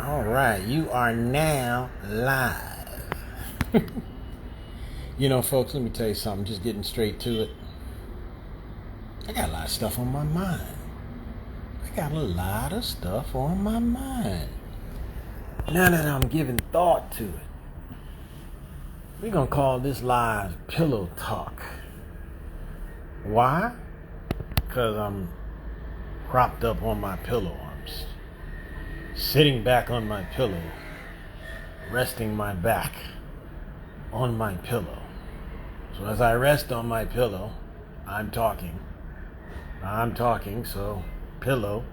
All right, you are now live. Folks, let me tell you something, just getting straight to it. I got a lot of stuff on my mind. Now that I'm giving thought to it, we're going to call this live Pillow Talk. Why? Because I'm propped up on my pillow. I'm sitting back on my pillow, resting my back on my pillow. So as I rest on my pillow, I'm talking, so pillow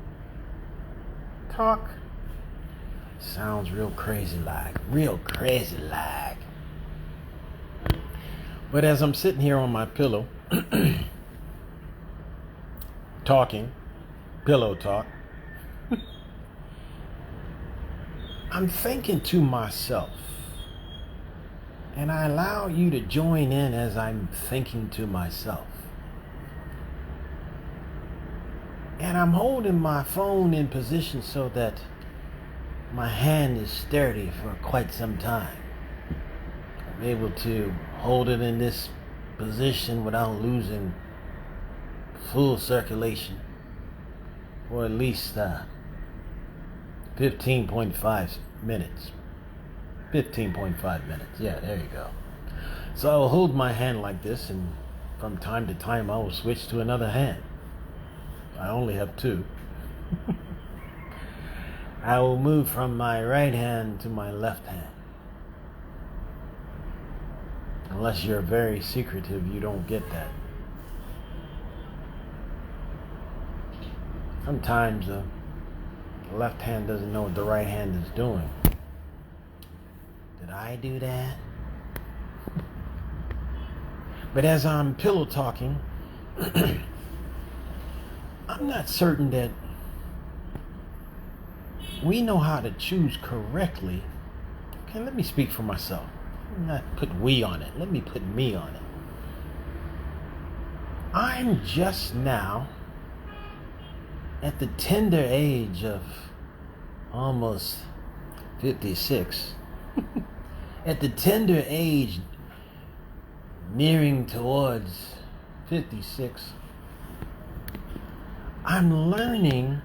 talk sounds real crazy like. But as I'm sitting here on my pillow, talking, pillow talk, I'm thinking to myself, and I allow you to join in as I'm thinking to myself. And I'm holding my phone in position so that my hand is sturdy for quite some time. I'm able to hold it in this position without losing full circulation for at least 15.5 minutes. 15.5 minutes. Yeah, there you go. So I will hold my hand like this, and from time to time I will switch to another hand. I only have two. I will move from my right hand to my left hand. Unless you're very secretive, you don't get that. Sometimes the left hand doesn't know what the right hand is doing. Did I do that? But as I'm pillow talking, I'm not certain that we know how to choose correctly. Okay, let me speak for myself. Let me not put we on it. Let me put me on it. I'm just now at the tender age of almost 56. At the tender age nearing towards 56, I'm learning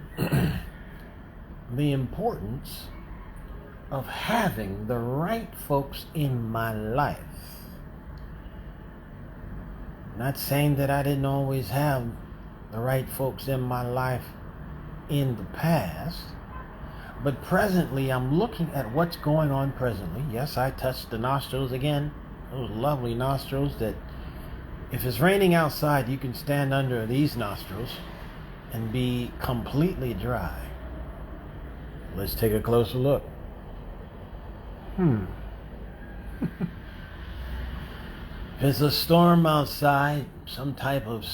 the importance of having the right folks in my life. Not saying that I didn't always have the right folks in my life in the past, but presently I'm looking at what's going on presently. Yes, I touched the nostrils again. Those lovely nostrils that if it's raining outside, you can stand under these nostrils and be completely dry. Let's take a closer look. If it's a storm outside, some type of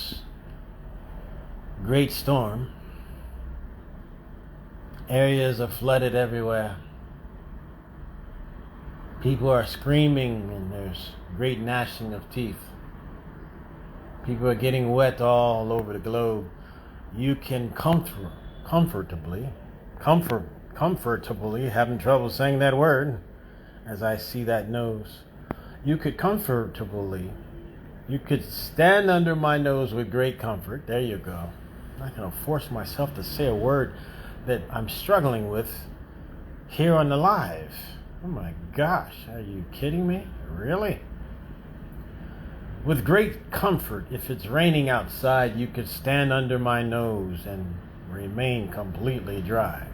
great storm, areas are flooded everywhere. People are screaming and there's great gnashing of teeth. People are getting wet all over the globe. You can comfortably, having trouble saying that word as I see that nose. You could stand under my nose with great comfort. There you go. I'm not going to force myself to say a word that I'm struggling with here on the live. Oh my gosh, are you kidding me? Really? With great comfort, if it's raining outside, you could stand under my nose and remain completely dry.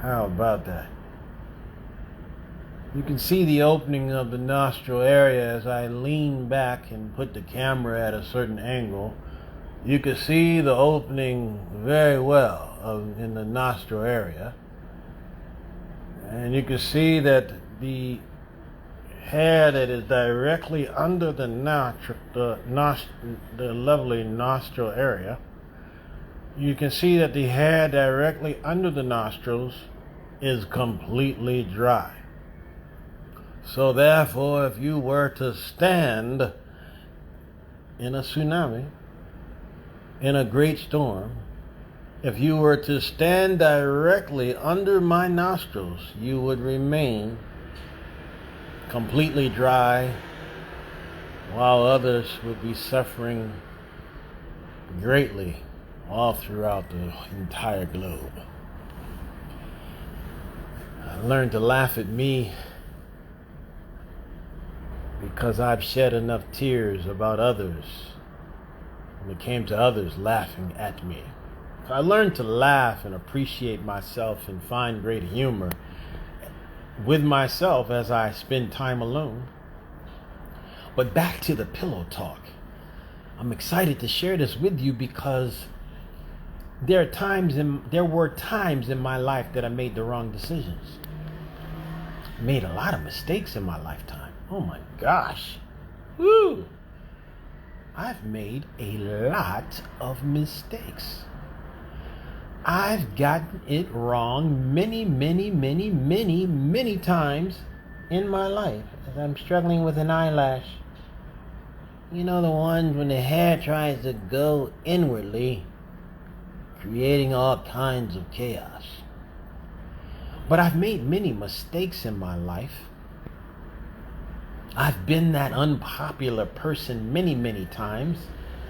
How about that? You can see the opening of the nostril area as I lean back and put the camera at a certain angle. You can see the opening very well in the nostril area. And you can see that the hair that is directly under the lovely nostril area, you can see that the hair directly under the nostrils is completely dry. So therefore, if you were to stand in a tsunami, in a great storm, If you were to stand directly under my nostrils, you would remain completely dry, while others would be suffering greatly all throughout the entire globe. I learned to laugh at me because I've shed enough tears about others when it came to others laughing at me. So I learned to laugh and appreciate myself and find great humor with myself as I spend time alone. But back to the pillow talk. I'm excited to share this with you because there were times in my life that I made the wrong decisions. Made a lot of mistakes in my lifetime. Oh my gosh. Woo! I've made a lot of mistakes. I've gotten it wrong many times in my life as I'm struggling with an eyelash. You know, the ones when the hair tries to go inwardly, creating all kinds of chaos. But I've made many mistakes in my life. I've been that unpopular person many times.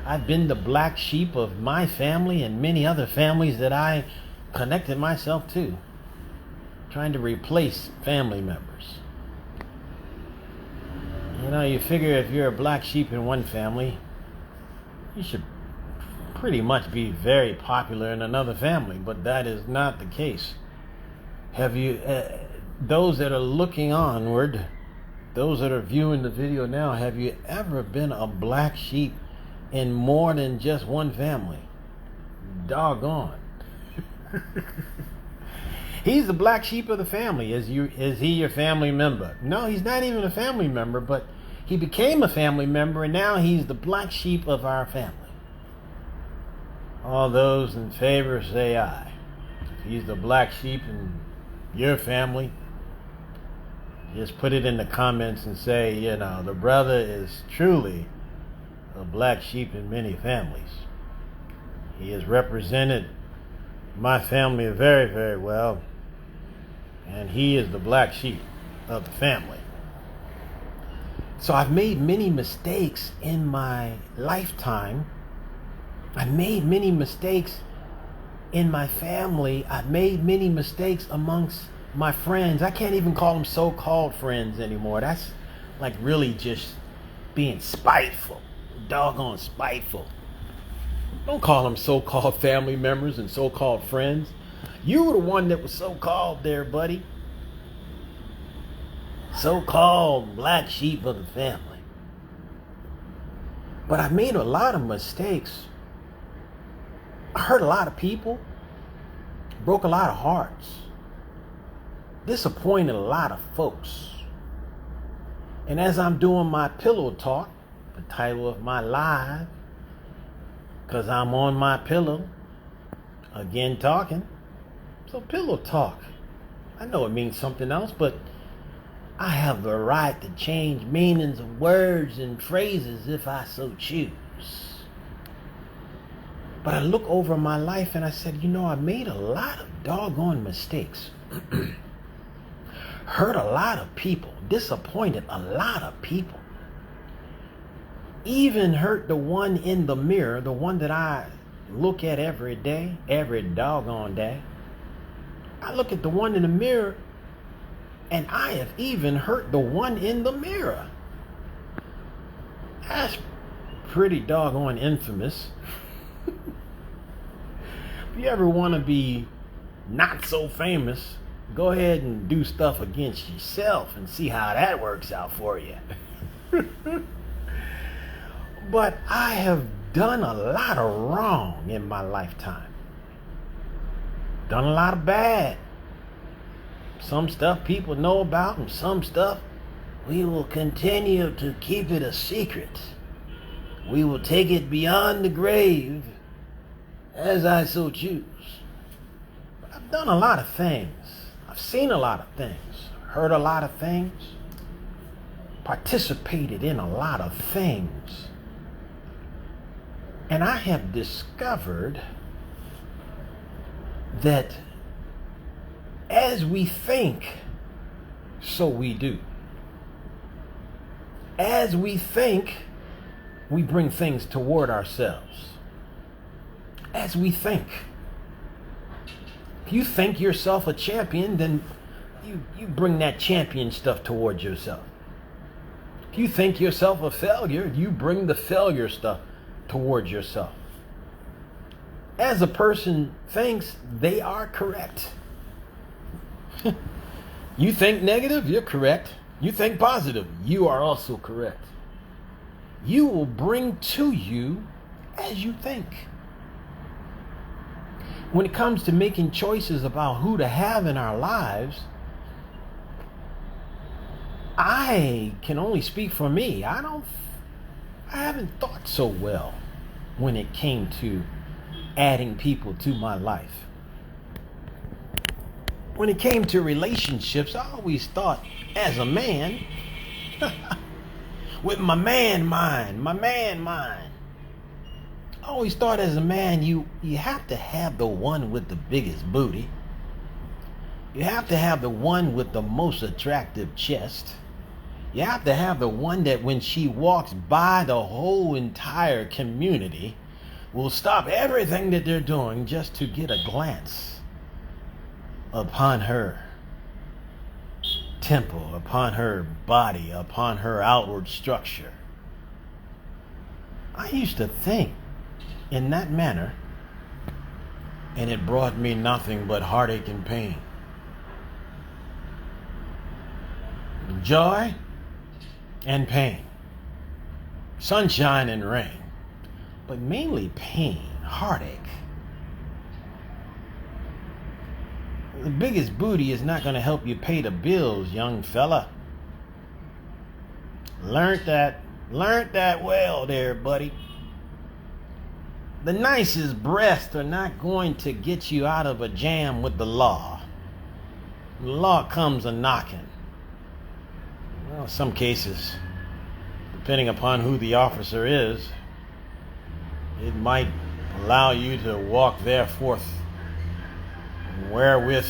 I've been the black sheep of my family and many other families that I connected myself to, trying to replace family members. You know, you figure if you're a black sheep in one family, you should pretty much be very popular in another family, but that is not the case. Have you, those that are looking onward, those that are viewing the video now, have you ever been a black sheep in more than just one family? Doggone. He's the black sheep of the family. Is he your family member? No, he's not even a family member, but he became a family member, and now he's the black sheep of our family. All those in favor say aye. If he's the black sheep in your family, just put it in the comments and say, you know, the brother is truly a black sheep in many families. He has represented my family very well, and he is the black sheep of the family. So I've made many mistakes in my lifetime. I've made many mistakes in my family. I've made many mistakes amongst my friends. I can't even call them so-called friends anymore. That's like really just being spiteful. Doggone spiteful. Don't call them so-called family members and so-called friends. You were the one that was so-called there, buddy. So-called black sheep of the family. But I made a lot of mistakes. I hurt a lot of people. Broke a lot of hearts. Disappointed a lot of folks. And as I'm doing my pillow talk, the title of my live, because I'm on my pillow, again talking. So pillow talk. I know it means something else, but I have the right to change meanings of words and phrases if I so choose. But I look over my life and I said, you know, I made a lot of doggone mistakes. Hurt a lot of people. Disappointed a lot of people. Even hurt the one in the mirror, the one that I look at every day, every doggone day. I look at the one in the mirror, and I have even hurt the one in the mirror. That's pretty doggone infamous. If you ever want to be not so famous, go ahead and do stuff against yourself and see how that works out for you. But I have done a lot of wrong in my lifetime. Done a lot of bad. Some stuff people know about, and some stuff we will continue to keep it a secret. We will take it beyond the grave as I so choose. But I've done a lot of things. I've seen a lot of things. Heard a lot of things. Participated in a lot of things. And I have discovered that as we think, so we do. As we think, we bring things toward ourselves. As we think. If you think yourself a champion, then you bring that champion stuff towards yourself. If you think yourself a failure, you bring the failure stuff towards yourself. As a person thinks, they are correct. You think negative, you're correct. You think positive, you are also correct. You will bring to you as you think. When it comes to making choices about who to have in our lives, I can only speak for me. I haven't thought so well when it came to adding people to my life. When it came to relationships, I always thought, as a man, with my man mind. I always thought as a man, you have to have the one with the biggest booty. You have to have the one with the most attractive chest. You have to have the one that when she walks by, the whole entire community will stop everything that they're doing just to get a glance upon her temple, upon her body, upon her outward structure. I used to think in that manner, and it brought me nothing but heartache and pain. Joy and pain. Sunshine and rain. But mainly pain, heartache. The biggest booty is not going to help you pay the bills, young fella. Learned that well there, buddy. The nicest breasts are not going to get you out of a jam with the law. The law comes a-knocking. Well, in some cases, depending upon who the officer is, it might allow you to walk thereforth wherewith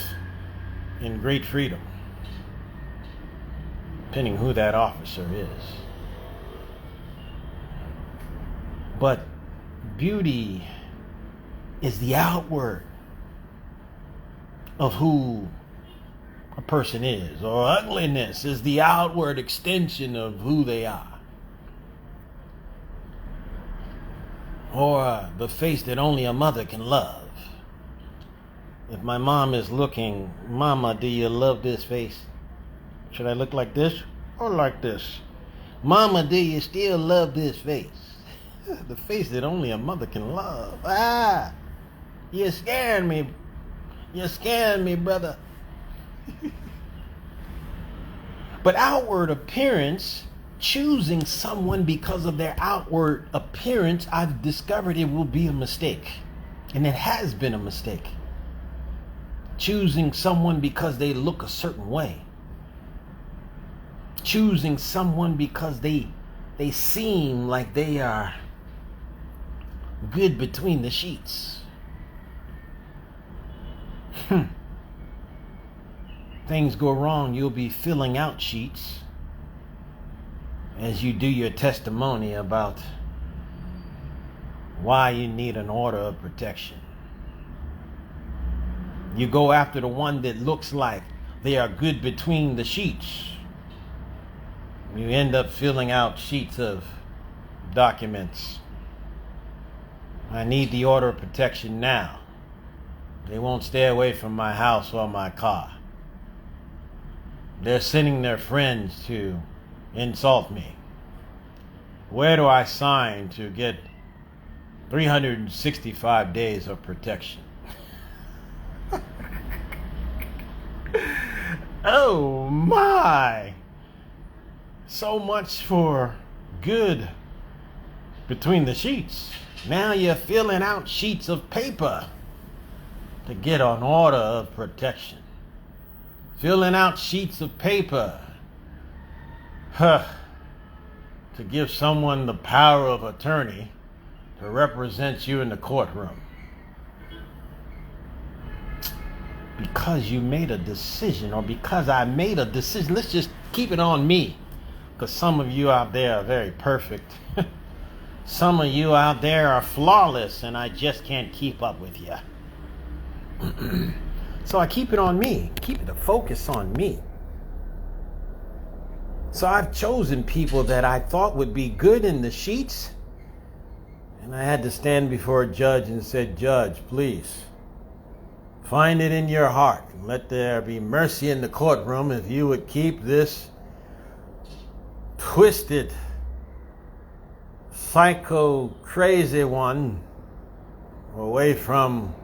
in great freedom, depending who that officer is. But beauty is the outward of who a person is, or ugliness is the outward extension of who they are. Or the face that only a mother can love. If my mom is looking, Mama, do you love this face? Should I look like this or like this? Mama, do you still love this face? The face that only a mother can love. You're scaring me. You're scaring me, brother. But outward appearance, choosing someone because of their outward appearance, I've discovered it will be a mistake. And it has been a mistake. Choosing someone because they look a certain way. Choosing someone because they seem like they are good between the sheets. Things go wrong, you'll be filling out sheets as you do your testimony about why you need an order of protection. You go after the one that looks like they are good between the sheets. You end up filling out sheets of documents. I need the order of protection now. They won't stay away from my house or my car. They're sending their friends to insult me. Where do I sign to get 365 days of protection? Oh my! So much for good between the sheets. Now you're filling out sheets of paper to get an order of protection. Filling out sheets of paper to give someone the power of attorney to represent you in the courtroom. because you made a decision, or because I made a decision. Let's just keep it on me, because some of you out there are very perfect. Some of you out there are flawless, and I just can't keep up with you. So I keep it on me, keep the focus on me. So I've chosen people that I thought would be good in the sheets, and I had to stand before a judge and said, "Judge, please, find it in your heart and let there be mercy in the courtroom if you would keep this twisted, psycho, crazy one away from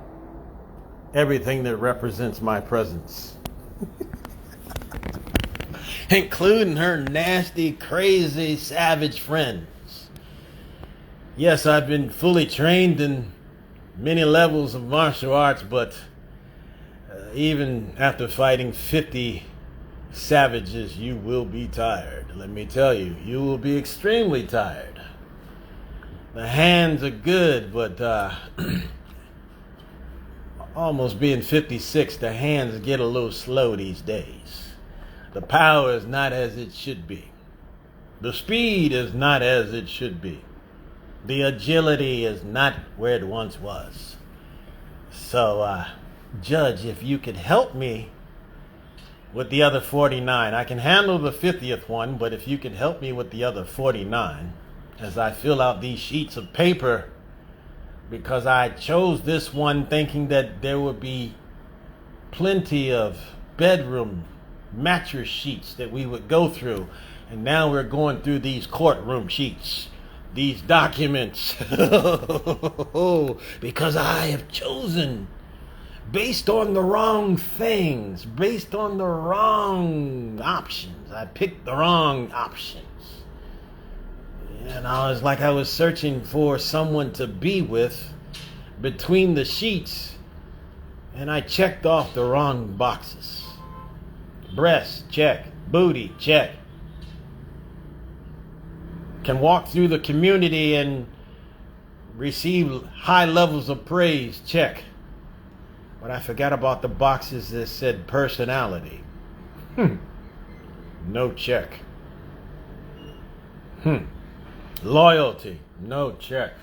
everything that represents my presence." Including her nasty, crazy, savage friends. Yes, I've been fully trained in many levels of martial arts, but even after fighting 50 savages, you will be tired. Let me tell you, you will be extremely tired. The hands are good, but almost being 56, the hands get a little slow these days. The power is not as it should be. The speed is not as it should be. The agility is not where it once was. So, Judge, if you could help me with the other 49. I can handle the 50th one, but if you could help me with the other 49 as I fill out these sheets of paper, because I chose this one thinking that there would be plenty of bedroom mattress sheets that we would go through, and now we're going through these courtroom sheets, these documents, because I have chosen based on the wrong things, based on the wrong options. I picked the wrong options. And I was like, I was searching for someone to be with between the sheets, and I checked off the wrong boxes. Breast, check. Booty, check. Can walk through the community and receive high levels of praise, check. But I forgot about the boxes that said personality. No check. Loyalty, no check.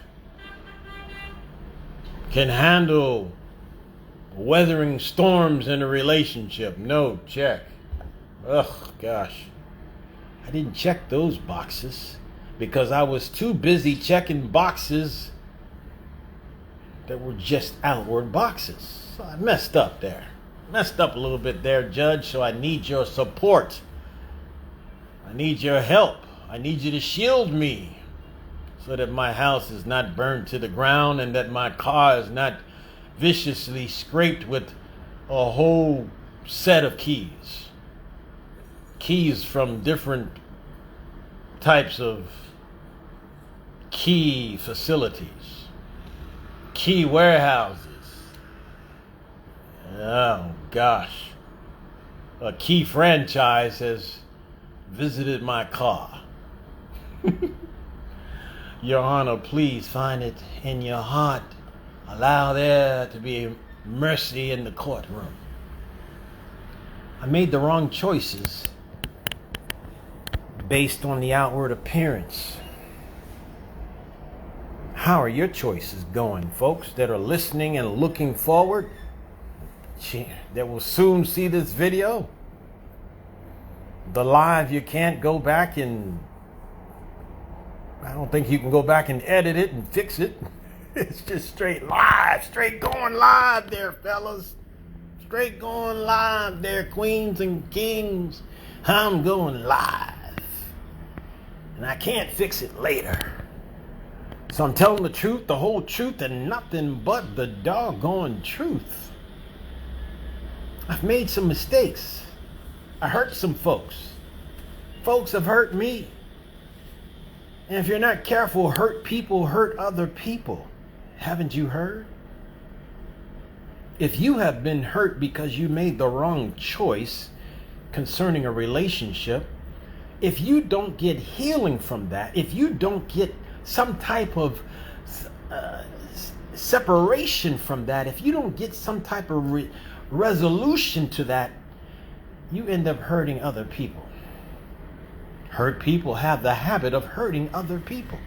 Can handle weathering storms in a relationship, no check. Ugh, gosh. I didn't check those boxes because I was too busy checking boxes that were just outward boxes. So I messed up there. Messed up a little bit there, Judge, so I need your support. I need your help. I need you to shield me so that my house is not burned to the ground and that my car is not viciously scraped with a whole set of keys. Keys from different types of key facilities, key warehouses. Oh gosh. A key franchise has visited my car. Your Honor, please find it in your heart. Allow there to be mercy in the courtroom. I made the wrong choices based on the outward appearance. How are your choices going, folks that are listening and looking forward, that will soon see this video? The live, you can't go back and I don't think you can go back and edit it and fix it. It's just straight live, straight going live there, fellas. Straight going live there, queens and kings. I'm going live. And I can't fix it later. So I'm telling the truth, the whole truth, and nothing but the doggone truth. I've made some mistakes. I hurt some folks. Folks have hurt me. And if you're not careful, hurt people hurt other people. Haven't you heard? If you have been hurt because you made the wrong choice concerning a relationship, if you don't get healing from that, if you don't get some type of separation from that, if you don't get some type of resolution to that, you end up hurting other people. Hurt people have the habit of hurting other people.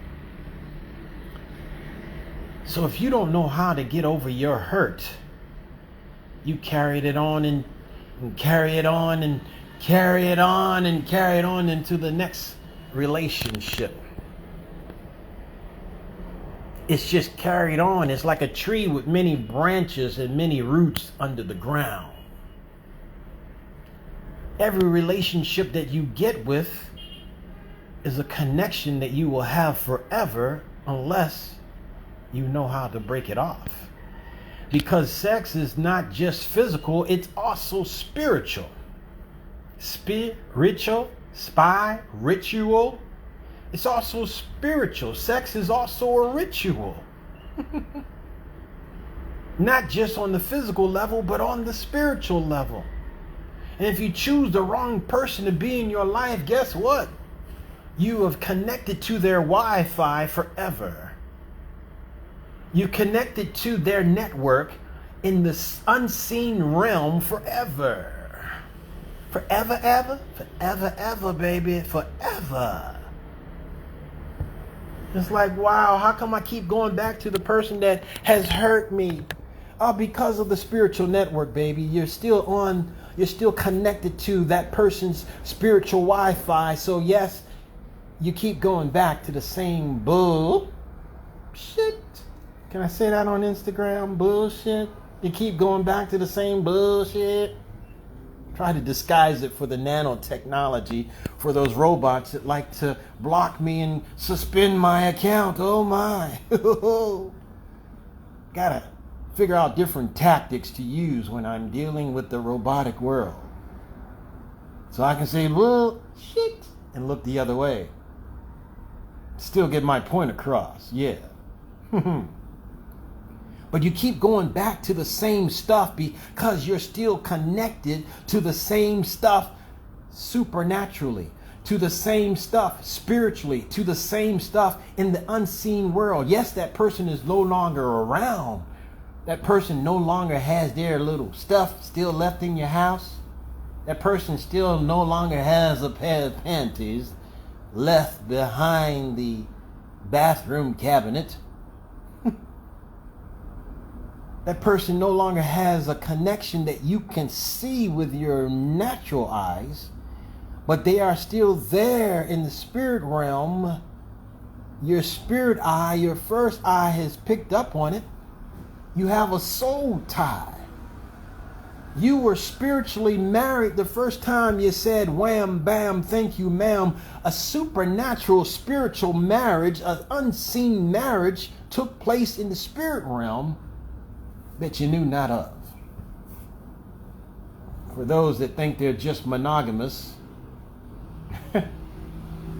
So if you don't know how to get over your hurt, you carried it on and carry it on and carry it on and carry it on into the next relationship. It's just carried on. It's like a tree with many branches and many roots under the ground. Every relationship that you get with is a connection that you will have forever unless you know how to break it off. Because sex is not just physical, it's also spiritual. Spiritual. It's also spiritual. Sex is also a ritual. Not just on the physical level, but on the spiritual level. And if you choose the wrong person to be in your life, guess what? You have connected to their Wi-Fi forever. You connected to their network in this unseen realm forever. Forever, ever? Forever, ever, baby. Forever. It's like, wow, how come I keep going back to the person that has hurt me? Oh, because of the spiritual network, baby. You're still connected to that person's spiritual Wi-Fi. So yes, you keep going back to the same bullshit. Can I say that on Instagram? Bullshit. You keep going back to the same bullshit. Try to disguise it for the nanotechnology, for those robots that like to block me and suspend my account. Oh my. Gotta figure out different tactics to use when I'm dealing with the robotic world. So I can say bullshit and look the other way. Still get my point across. Yeah. But you keep going back to the same stuff because you're still connected to the same stuff supernaturally, to the same stuff spiritually, to the same stuff in the unseen world. Yes, that person is no longer around. That person no longer has their little stuff still left in your house. That person still no longer has a pair of panties left behind the bathroom cabinet. That person no longer has a connection that you can see with your natural eyes, but they are still there in the spirit realm. Your spirit eye, your first eye has picked up on it. You have a soul tie. You were spiritually married the first time you said wham, bam, thank you, ma'am. A supernatural spiritual marriage, an unseen marriage took place in the spirit realm that you knew not of. For those that think they're just monogamous,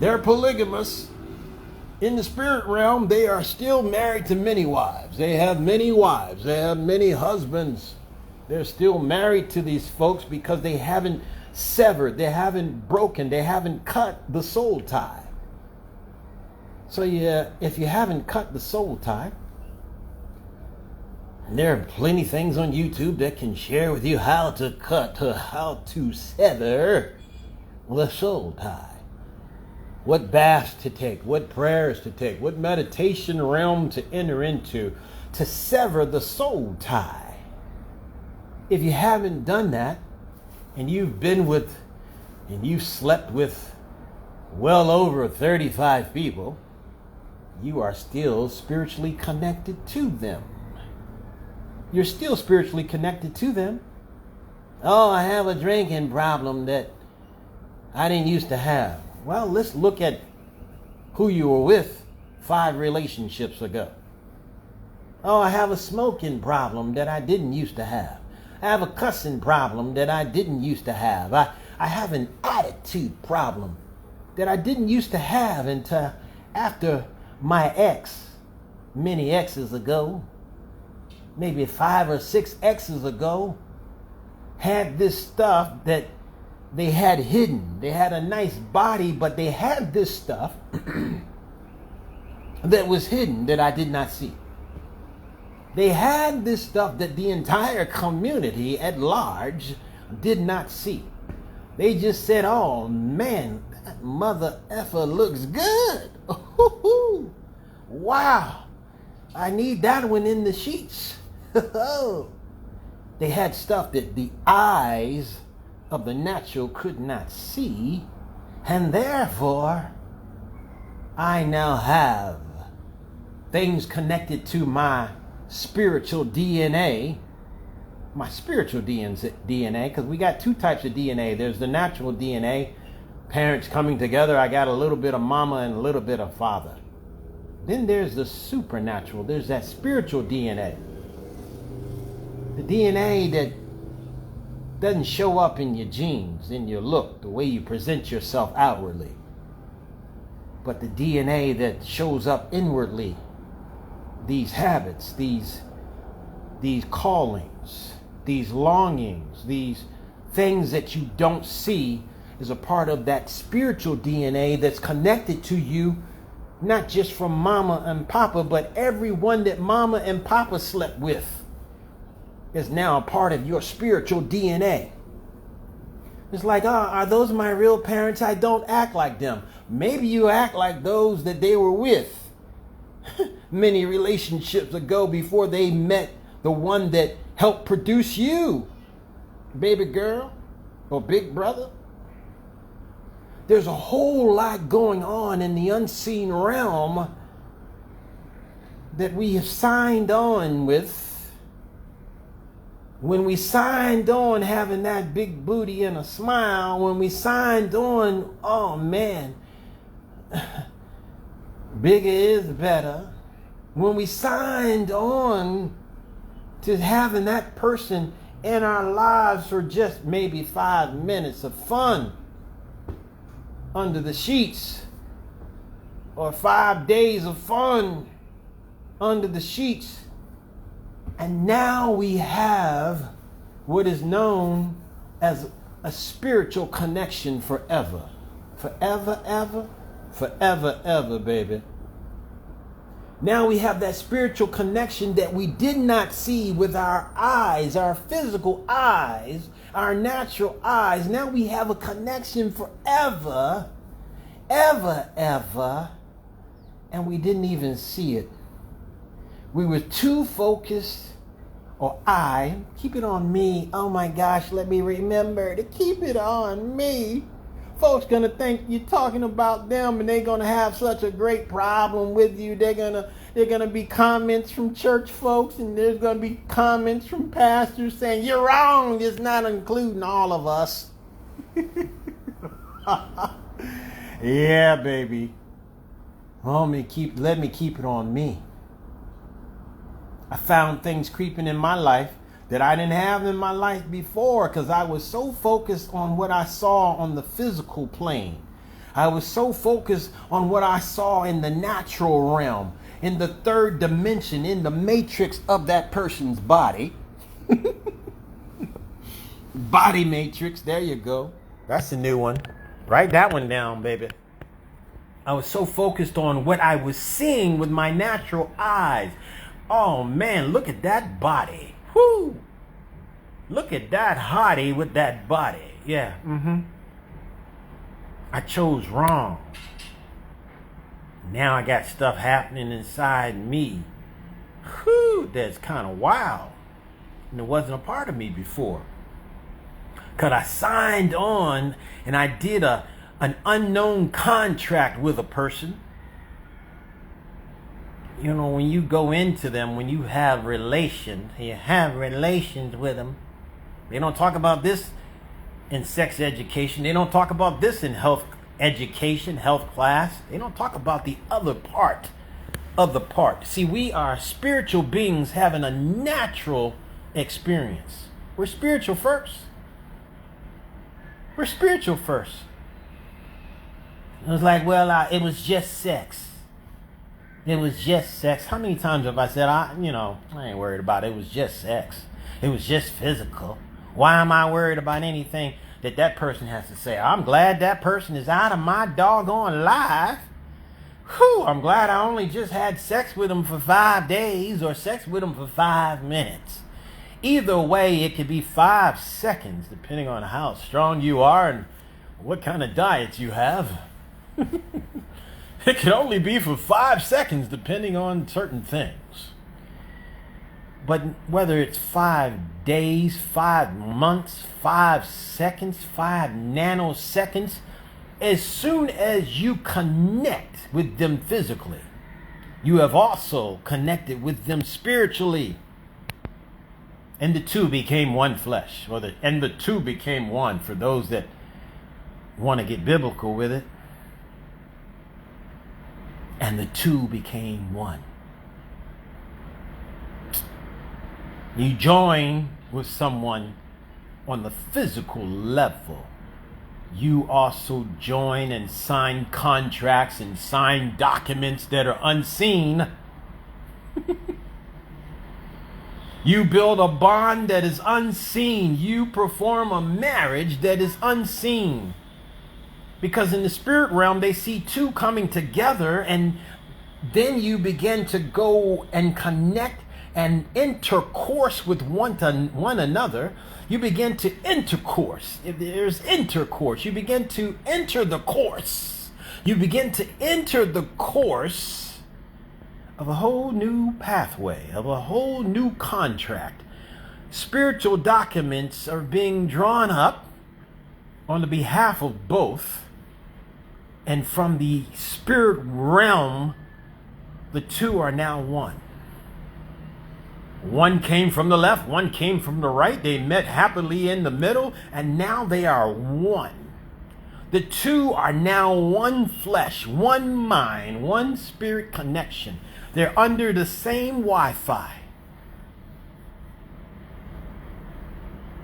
they're polygamous. In the spirit realm, they are still married to many wives. They have many wives. They have many husbands. They're still married to these folks because they haven't severed, they haven't broken, they haven't cut the soul tie. So yeah, if you haven't cut the soul tie, there are plenty things on YouTube that can share with you how to sever the soul tie. What baths to take, what prayers to take, what meditation realm to enter into to sever the soul tie. If you haven't done that, and you've slept with well over 35 people, you are still spiritually connected to them. You're still spiritually connected to them. Oh, I have a drinking problem that I didn't used to have. Well, let's look at who you were with 5 relationships ago. Oh, I have a smoking problem that I didn't used to have. I have a cussing problem that I didn't used to have. I have an attitude problem that I didn't used to have until after my ex, many exes ago, maybe 5 or 6 exes ago, had this stuff that they had hidden. They had a nice body, but they had this stuff that was hidden that I did not see. They had this stuff that the entire community at large did not see. They just said, oh man, that mother effer looks good. Ooh, wow, I need that one in the sheets. They had stuff that the eyes of the natural could not see, and therefore I now have things connected to my spiritual DNA, because we got two types of DNA. There's the natural DNA, parents coming together. I got a little bit of mama and a little bit of father. Then there's the supernatural. There's that spiritual DNA. The DNA that doesn't show up in your genes, in your look, the way you present yourself outwardly, but the DNA that shows up inwardly. These habits, these callings, these longings, these things that you don't see is a part of that spiritual DNA that's connected to you, not just from mama and papa, but everyone that mama and papa slept with is now a part of your spiritual DNA. It's like, are those my real parents? I don't act like them. Maybe you act like those that they were with many relationships ago before they met the one that helped produce you, baby girl or big brother. There's a whole lot going on in the unseen realm that we have signed on with. When we signed on having that big booty and a smile, when we signed on, oh man, bigger is better. When we signed on to having that person in our lives for just maybe 5 minutes of fun under the sheets, or 5 days of fun under the sheets, and now we have what is known as a spiritual connection forever. Forever, ever, forever, ever, baby. Now we have that spiritual connection that we did not see with our eyes, our physical eyes, our natural eyes. Now we have a connection forever, ever, ever, and we didn't even see it. We were too focused, or keep it on me. Oh my gosh, let me remember to keep it on me. Folks gonna think you're talking about them, and they're gonna have such a great problem with you. They're gonna be comments from church folks, and there's gonna be comments from pastors saying you're wrong. It's not including all of us. Yeah, baby. Let me keep it on me. I found things creeping in my life that I didn't have in my life before, because I was so focused on what I saw on the physical plane. I was so focused on what I saw in the natural realm, in the third dimension, in the matrix of that person's body. Body matrix, there you go. That's a new one. Write that one down, baby. I was so focused on what I was seeing with my natural eyes. Oh man, look at that body. Whoo! Look at that hottie with that body. Yeah, I chose wrong. Now I got stuff happening inside me. Whew, that's kind of wild. And it wasn't a part of me before. Because I signed on and I did an unknown contract with a person. You know, when you go into them, when you have relations with them, they don't talk about this in sex education. They don't talk about this in health education, health class. They don't talk about the other part of the part. See, we are spiritual beings having a natural experience. We're spiritual first. We're spiritual first. It was like, well, it was just sex. It was just sex. How many times have I said, I ain't worried about it. It was just sex. It was just physical. Why am I worried about anything that person has to say? I'm glad that person is out of my doggone life. Whew, I'm glad I only just had sex with him for 5 days or sex with him for 5 minutes. Either way, it could be 5 seconds, depending on how strong you are and what kind of diet you have. It can only be for 5 seconds, depending on certain things. But whether it's 5 days, 5 months, 5 seconds, 5 nanoseconds, as soon as you connect with them physically, you have also connected with them spiritually. And the two became one flesh. And the two became one for those that want to get biblical with it. And the two became one. You join with someone on the physical level. You also join and sign contracts and sign documents that are unseen. You build a bond that is unseen. You perform a marriage that is unseen. Because in the spirit realm, they see two coming together, and then you begin to go and connect and intercourse with one another. You begin to intercourse. If there's intercourse, you begin to enter the course. You begin to enter the course of a whole new pathway, of a whole new contract. Spiritual documents are being drawn up on the behalf of both. And from the spirit realm, the two are now one. One came from the left, one came from the right. They met happily in the middle, and now they are one. The two are now one flesh, one mind, one spirit connection. They're under the same Wi-Fi.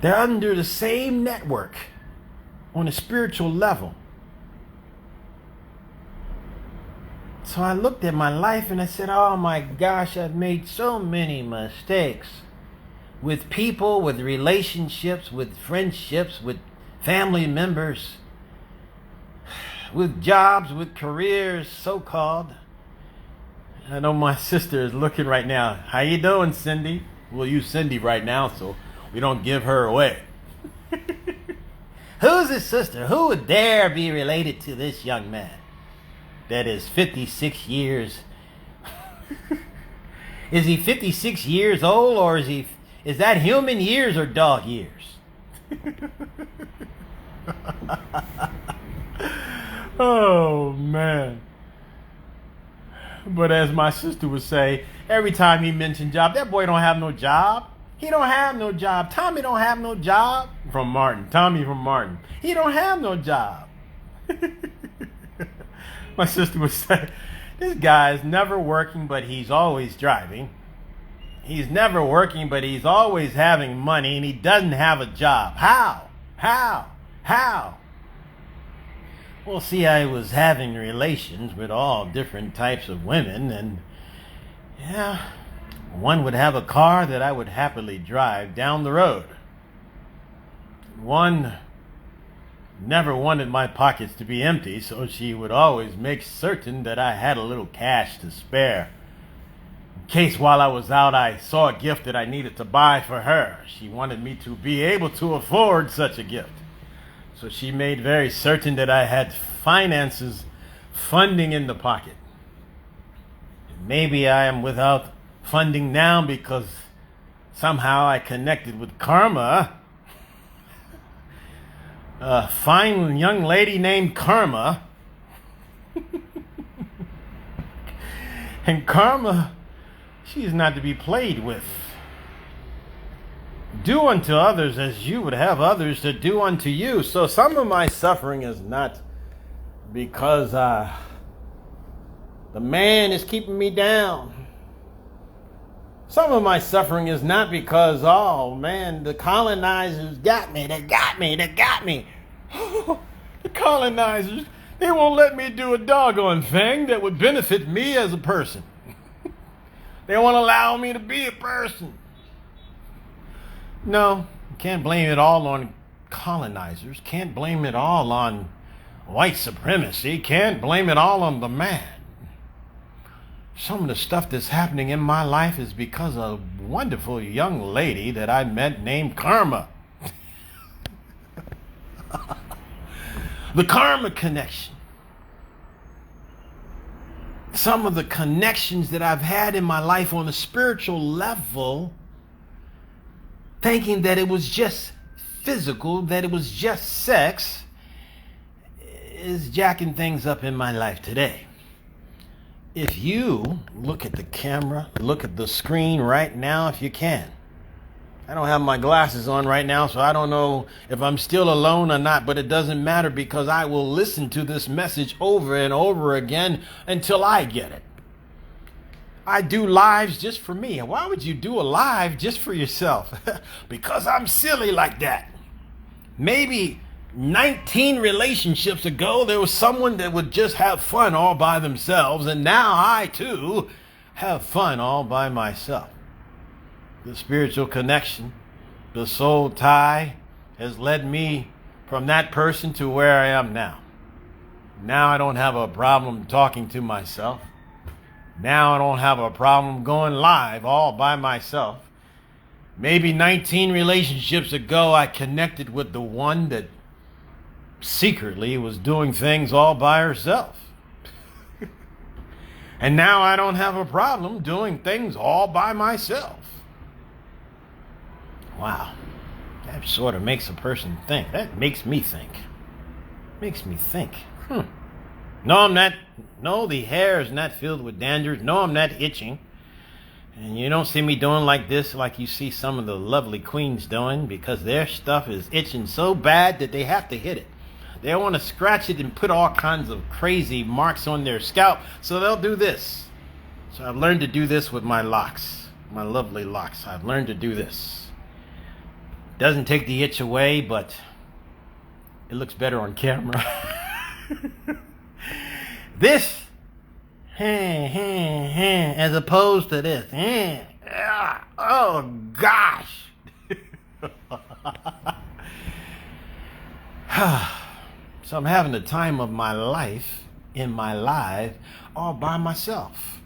They're under the same network on a spiritual level. So I looked at my life and I said, oh my gosh, I've made so many mistakes with people, with relationships, with friendships, with family members, with jobs, with careers, so-called. I know my sister is looking right now. How you doing, Cindy? We'll use Cindy right now so we don't give her away. Who's his sister? Who would dare be related to this young man that is 56 years? Is he 56 years old, or is that human years or dog years? Oh man. But as my sister would say, every time he mentioned job, that boy don't have no job. He don't have no job. Tommy don't have no job. From Martin. Tommy from Martin. He don't have no job. My sister would say, this guy is never working, but he's always driving. He's never working, but he's always having money, and he doesn't have a job. How? Well, see, I was having relations with all different types of women, and yeah, one would have a car that I would happily drive down the road. One never wanted my pockets to be empty, so she would always make certain that I had a little cash to spare. In case while I was out I saw a gift that I needed to buy for her. She wanted me to be able to afford such a gift. So she made very certain that I had funding in the pocket. Maybe I am without funding now because somehow I connected with karma. A fine young lady named Karma. And Karma, she is not to be played with. Do unto others as you would have others to do unto you. So some of my suffering is not because the man is keeping me down. Some of my suffering is not because, oh man, the colonizers got me. They got me. The colonizers, they won't let me do a doggone thing that would benefit me as a person. They won't allow me to be a person. No, you can't blame it all on colonizers. Can't blame it all on white supremacy. Can't blame it all on the man. Some of the stuff that's happening in my life is because of a wonderful young lady that I met named Karma. The Karma connection. Some of the connections that I've had in my life on a spiritual level, thinking that it was just physical, that it was just sex, is jacking things up in my life today. If you look at the camera, look at the screen right now if you can. I don't have my glasses on right now, so I don't know if I'm still alone or not, but it doesn't matter because I will listen to this message over and over again until I get it. I do lives just for me. And why would you do a live just for yourself? Because I'm silly like that. Maybe 19 relationships ago, there was someone that would just have fun all by themselves, and now I too have fun all by myself. The spiritual connection, the soul tie, has led me from that person to where I am now. Now I don't have a problem talking to myself. Now I don't have a problem going live all by myself. Maybe 19 relationships ago, I connected with the one that secretly was doing things all by herself. And now I don't have a problem doing things all by myself. Wow, that sort of makes a person think. That makes me think. Makes me think. No, I'm not. No, the hair is not filled with dandruff. No, I'm not itching. And you don't see me doing like this like you see some of the lovely queens doing, because their stuff is itching so bad that they have to hit it. They want to scratch it and put all kinds of crazy marks on their scalp, so they'll do this. So I've learned to do this with my locks, my lovely locks. I've learned to do this. Doesn't take the itch away, but it looks better on camera. This, as opposed to this. Oh, gosh. So I'm having the time of my life in my life all by myself.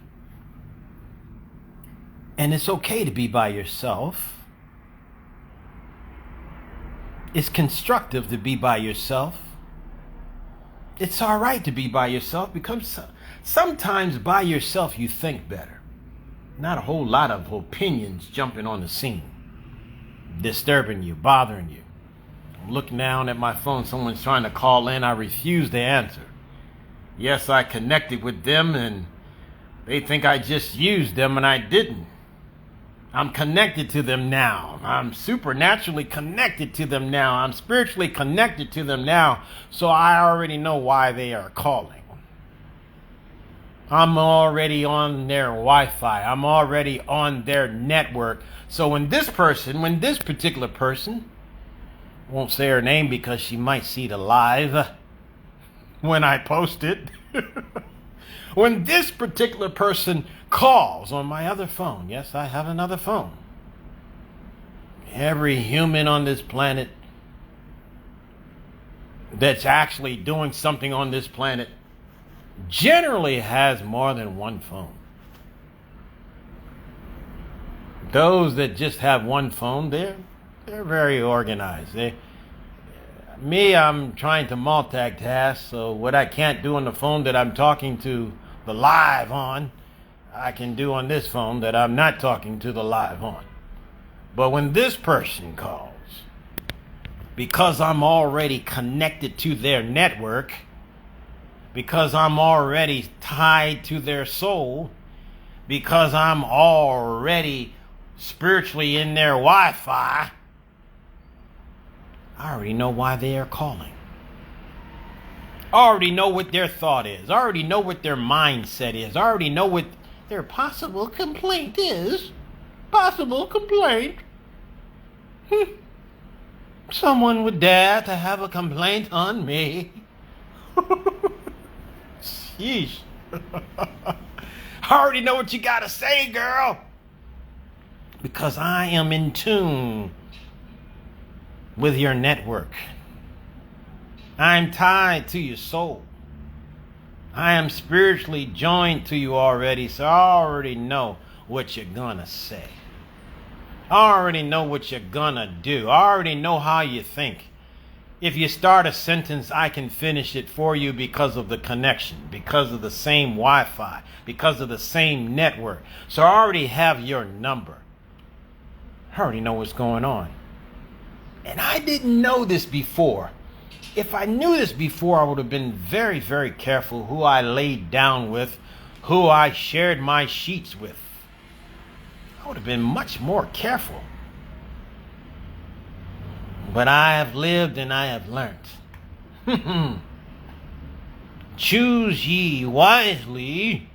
And it's okay to be by yourself. It's constructive to be by yourself. It's all right to be by yourself because sometimes by yourself you think better. Not a whole lot of opinions jumping on the scene, disturbing you, bothering you. I'm looking down at my phone. Someone's trying to call in. I refuse to answer. Yes, I connected with them and they think I just used them and I didn't. I'm connected to them now. I'm supernaturally connected to them now. I'm spiritually connected to them now. So I already know why they are calling. I'm already on their Wi-Fi. I'm already on their network. So when this particular person, won't say her name because she might see the live when I post it. When this particular person calls on my other phone, yes, I have another phone. Every human on this planet that's actually doing something on this planet generally has more than one phone. Those that just have one phone, they're very organized. I'm trying to multitask, so what I can't do on the phone that I'm talking to the live on, I can do on this phone that I'm not talking to the live on. But when this person calls, because I'm already connected to their network, because I'm already tied to their soul, because I'm already spiritually in their Wi-Fi, I already know why they are calling. I already know what their thought is. I already know what their mindset is. I already know what their possible complaint is. Possible complaint. Someone would dare to have a complaint on me. Sheesh. I already know what you gotta say, girl. Because I am in tune with your network. I'm tied to your soul. I am spiritually joined to you already, so I already know what you're gonna say. I already know what you're gonna do. I already know how you think. If you start a sentence, I can finish it for you because of the connection, because of the same Wi-Fi, because of the same network. So I already have your number. I already know what's going on. And I didn't know this before. If I knew this before, I would have been very, very careful who I laid down with, who I shared my sheets with. I would have been much more careful. But I have lived and I have learned. Choose ye wisely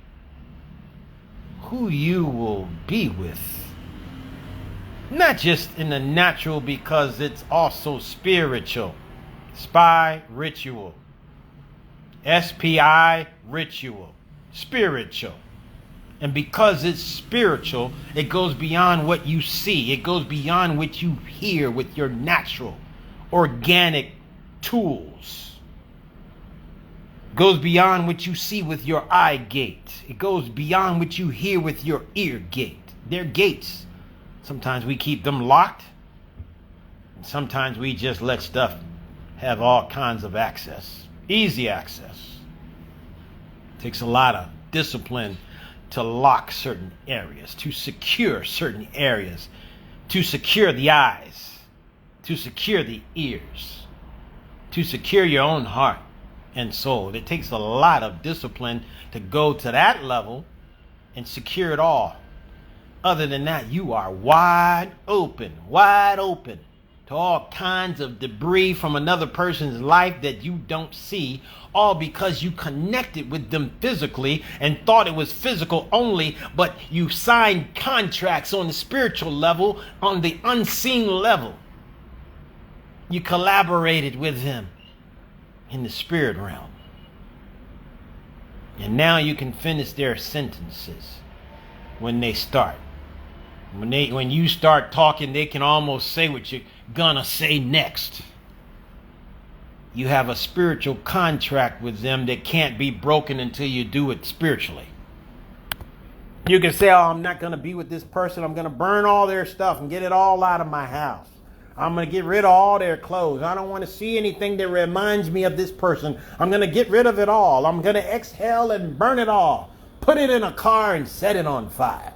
who you will be with. Not just in the natural, because it's also spiritual. Spy ritual. SPI ritual. Spiritual. And because it's spiritual, it goes beyond what you see. It goes beyond what you hear with your natural, organic tools. It goes beyond what you see with your eye gate. It goes beyond what you hear with your ear gate. They're gates. Sometimes we keep them locked. And sometimes we just let stuff have all kinds of access. Easy access. It takes a lot of discipline to lock certain areas, to secure certain areas, to secure the eyes, to secure the ears, to secure your own heart and soul. It takes a lot of discipline to go to that level and secure it all. Other than that, you are wide open to all kinds of debris from another person's life that you don't see, all because you connected with them physically and thought it was physical only, but you signed contracts on the spiritual level, on the unseen level. You collaborated with them in the spirit realm. And now you can finish their sentences when they start. When you start talking, they can almost say what you're gonna say next. You have a spiritual contract with them that can't be broken until you do it spiritually. You can say, oh, I'm not gonna be with this person. I'm gonna burn all their stuff and get it all out of my house. I'm gonna get rid of all their clothes. I don't want to see anything that reminds me of this person. I'm gonna get rid of it all. I'm gonna exhale and burn it all. Put it in a car and set it on fire.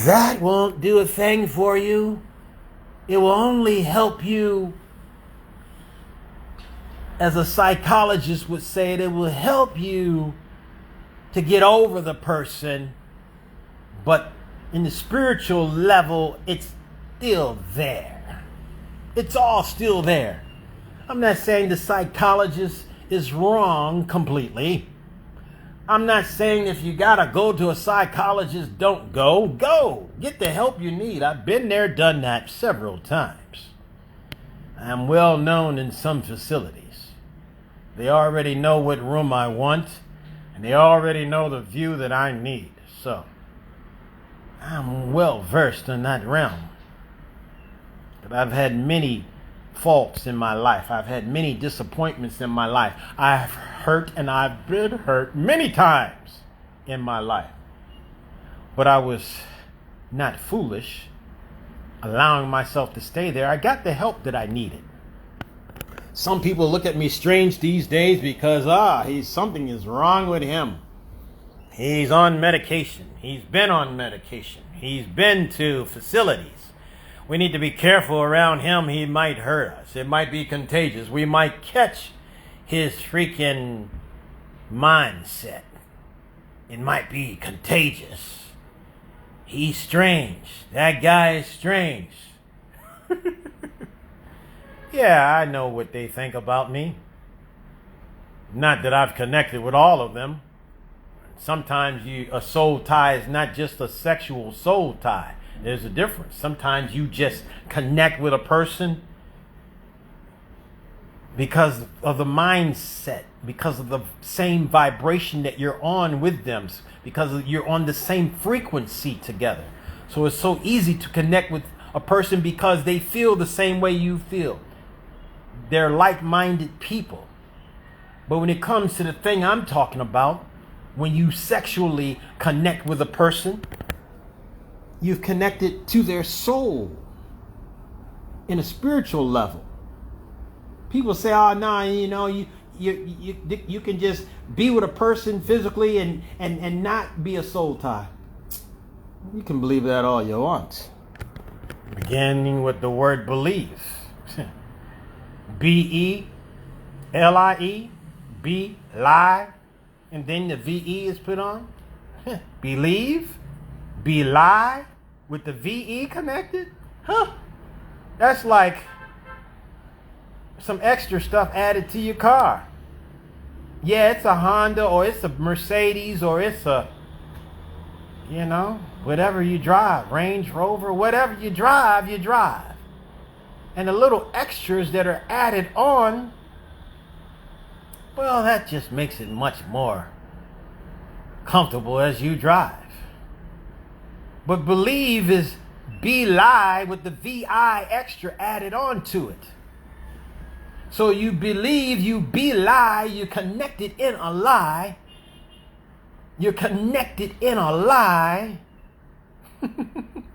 That won't do a thing for you. It will only help you, as a psychologist would say, it will help you to get over the person. But in the spiritual level, it's still there. It's all still there. I'm not saying the psychologist is wrong completely. I'm not saying if you gotta go to a psychologist, don't go. Go. Get the help you need. I've been there, done that several times. I'm well known in some facilities. They already know what room I want, and they already know the view that I need. So, I'm well versed in that realm. But I've had many faults in my life. I've had many disappointments in my life. I've hurt and I've been hurt many times in my life. But I was not foolish, allowing myself to stay there. I got the help that I needed. Some people look at me strange these days because something is wrong with him. He's on medication. He's been on medication. He's been to facilities. We need to be careful around him. He might hurt us. It might be contagious. We might catch his freaking mindset. It might be contagious. He's strange. That guy is strange. Yeah, I know what they think about me. Not that I've connected with all of them. Sometimes a soul tie is not just a sexual soul tie. There's a difference. Sometimes you just connect with a person because of the mindset, because of the same vibration that you're on with them, because you're on the same frequency together. So it's so easy to connect with a person because they feel the same way you feel. They're like-minded people. But when it comes to the thing I'm talking about, when you sexually connect with a person, you've connected to their soul in a spiritual level. People say, "Oh, no, you can just be with a person physically and not be a soul tie." You can believe that all you want. Beginning with the word believe. B-E-L-I-E, B, lie, and then the V-E is put on. Believe, be lie, with the V-E connected? That's like some extra stuff added to your car. Yeah, it's a Honda or it's a Mercedes or it's a, whatever you drive, Range Rover, whatever you drive, you drive. And the little extras that are added on, well, that just makes it much more comfortable as you drive. But believe is be lie with the V-I extra added on to it. So you believe, you be lie, you're connected in a lie. You're connected in a lie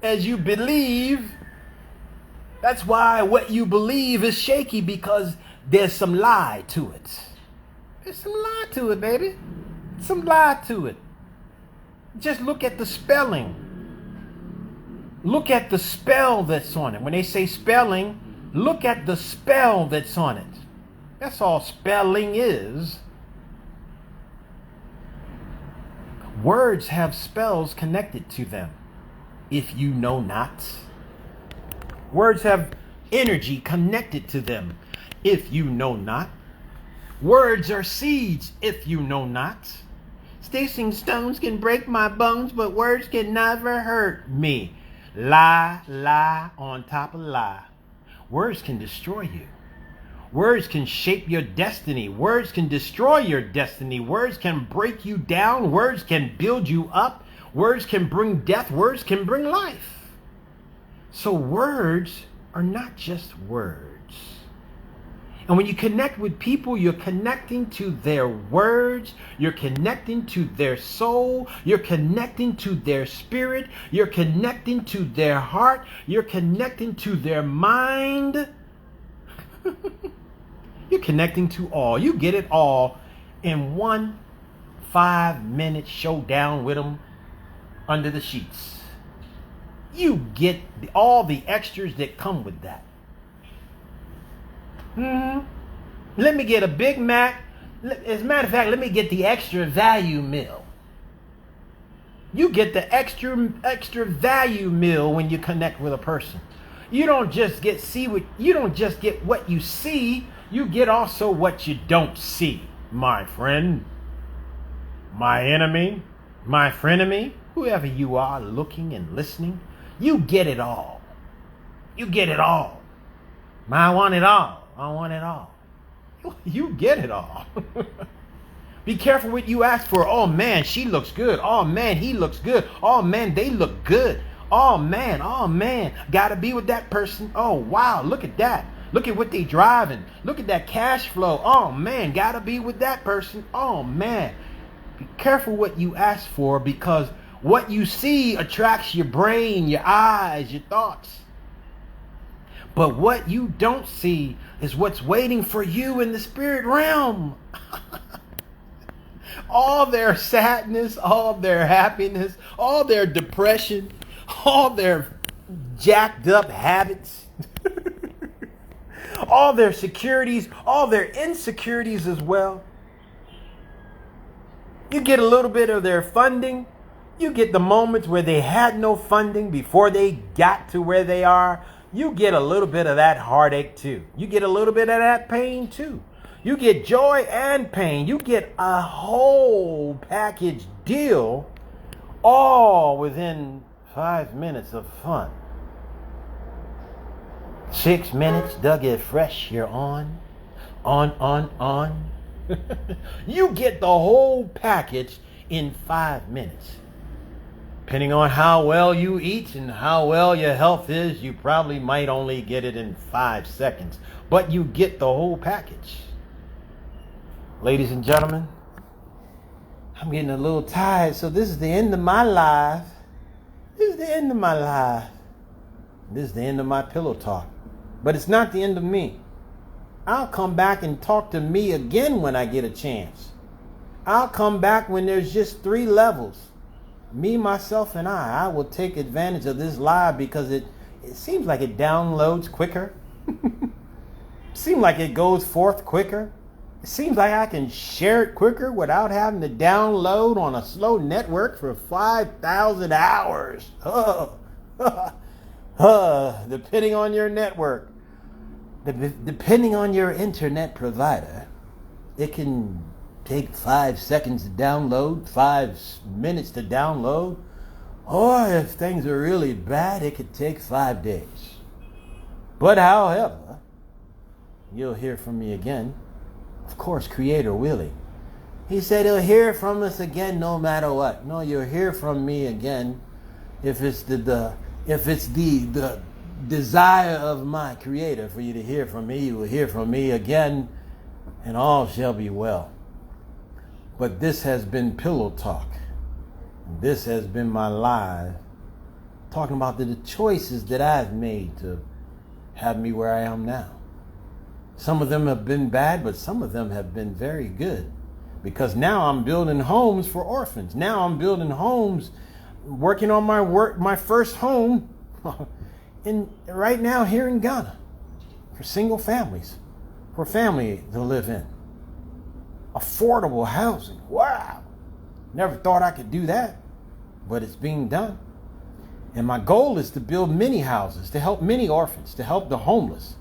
as you believe. That's why what you believe is shaky, because there's some lie to it. There's some lie to it, baby. Some lie to it. Just look at the spelling. Look at the spell that's on it. When they say spelling, look at the spell that's on it. That's all spelling is. Words have spells connected to them, if you know not. Words have energy connected to them, if you know not. Words are seeds, if you know not. Sticks stones can break my bones, but words can never hurt me. Lie, lie on top of lie. Words can destroy you. Words can shape your destiny. Words can destroy your destiny. Words can break you down. Words can build you up. Words can bring death. Words can bring life. So words are not just words. And when you connect with people, you're connecting to their words, you're connecting to their soul, you're connecting to their spirit, you're connecting to their heart, you're connecting to their mind. You're connecting to all. You get it all in one 5-minute showdown with them under the sheets. You get all the extras that come with that. Let me get a Big Mac. As a matter of fact, let me get the extra value meal. You get the extra value meal when you connect with a person. You don't just get what you see. You get also what you don't see, my friend, my enemy, my frenemy, whoever you are looking and listening. You get it all. You get it all. I want it all. I want it all. You get it all. Be careful what you ask for. Oh man, she looks good. Oh man, he looks good. Oh man, they look good. Oh man, gotta be with that person. Oh wow, look at that. Look at what they driving. Look at that cash flow. Oh man, gotta be with that person. Oh man. Be careful what you ask for, because what you see attracts your brain, your eyes, your thoughts. But what you don't see is what's waiting for you in the spirit realm. All their sadness, all their happiness, all their depression, all their jacked up habits, all their securities, all their insecurities as well. You get a little bit of their funding. You get the moments where they had no funding before they got to where they are. You get a little bit of that heartache too. You get a little bit of that pain too. You get joy and pain. You get a whole package deal, all within 5 minutes of fun. 6 minutes, they'll get fresh. You're on. You get the whole package in 5 minutes. Depending on how well you eat and how well your health is, you probably might only get it in 5 seconds. But you get the whole package. Ladies and gentlemen, I'm getting a little tired, so this is the end of my life. This is the end of my life. This is the end of my pillow talk. But it's not the end of me. I'll come back and talk to me again when I get a chance. I'll come back when there's just 3 levels. Me, myself, and I. I will take advantage of this live because it seems like it downloads quicker. It seems like it goes forth quicker. It seems like I can share it quicker without having to download on a slow network for 5,000 hours. Depending on your network. Depending on your internet provider, it can take 5 seconds to download, 5 minutes to download, or if things are really bad, it could take 5 days. But however, you'll hear from me again. Of course, Creator willing. He said he'll hear from us again no matter what. No, you'll hear from me again if it's the desire of my Creator for you to hear from me. You will hear from me again, and all shall be well. But this has been Pillow Talk. This has been my live talking about the choices that I've made to have me where I am now. Some of them have been bad, but some of them have been very good. Because now I'm building homes for orphans. Now I'm building homes, working on my first home right now here in Ghana for single families, for family to live in. Affordable housing. Wow. Never thought I could do that, but it's being done. And my goal is to build many houses, to help many orphans, to help the homeless.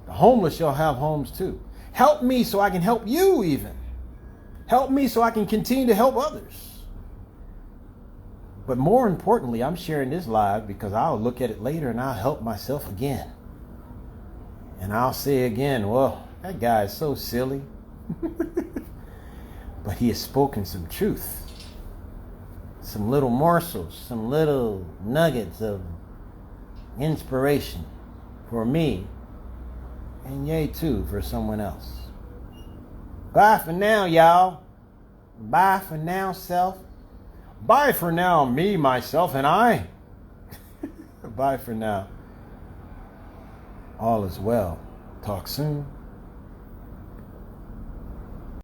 The homeless shall have homes too. Help me so I can help you even. Help me so I can continue to help others. But more importantly, I'm sharing this live because I'll look at it later and I'll help myself again. And I'll say again, well, that guy is so silly. But he has spoken some truth. Some little morsels, some little nuggets of inspiration for me. And yay too for someone else. Bye for now, y'all. Bye for now, self. Bye for now, me, myself, and I. Bye for now. All is well. Talk soon.